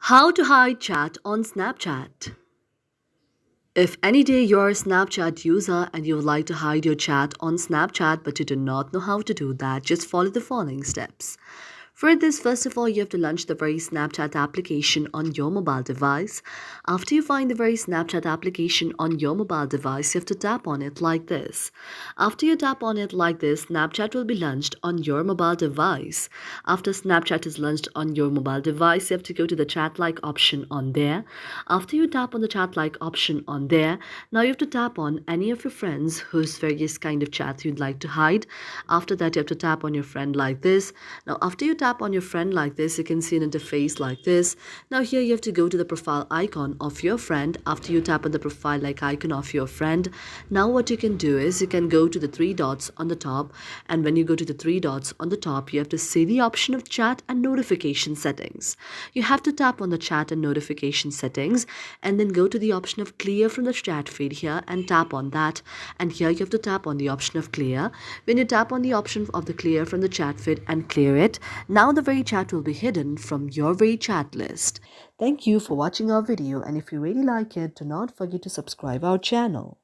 How to hide chat on Snapchat. If any day you're a Snapchat user and you would like to hide your chat on Snapchat but you do not know how to do that, just follow the following steps. For this, first of all, you have to launch the very Snapchat application on your mobile device. After you find the very Snapchat application on your mobile device, you have to tap on it like this. After you tap on it like this, Snapchat will be launched on your mobile device. After Snapchat is launched on your mobile device, you have to go to the chat like option on there. After you tap on the chat like option on there, now you have to tap on any of your friends whose various kind of chats you'd like to hide. After that, you have to tap on your friend like this. Now, after you tap on your friend like this, you can see an interface like this. Now, here you have to go to the profile icon of your friend. After you tap on the profile like icon of your friend, now what you can do is you can go to the three dots on the top. And when you go to the three dots on the top, you have to see the option of chat and notification settings. You have to tap on the chat and notification settings and then go to the option of clear from the chat feed here and tap on that. And here you have to tap on the option of clear. When you tap on the option of the clear from the chat feed and clear it, now the very chat will be hidden from your very chat list. Thank you for watching our video, and if you really like it, do not forget to subscribe our channel.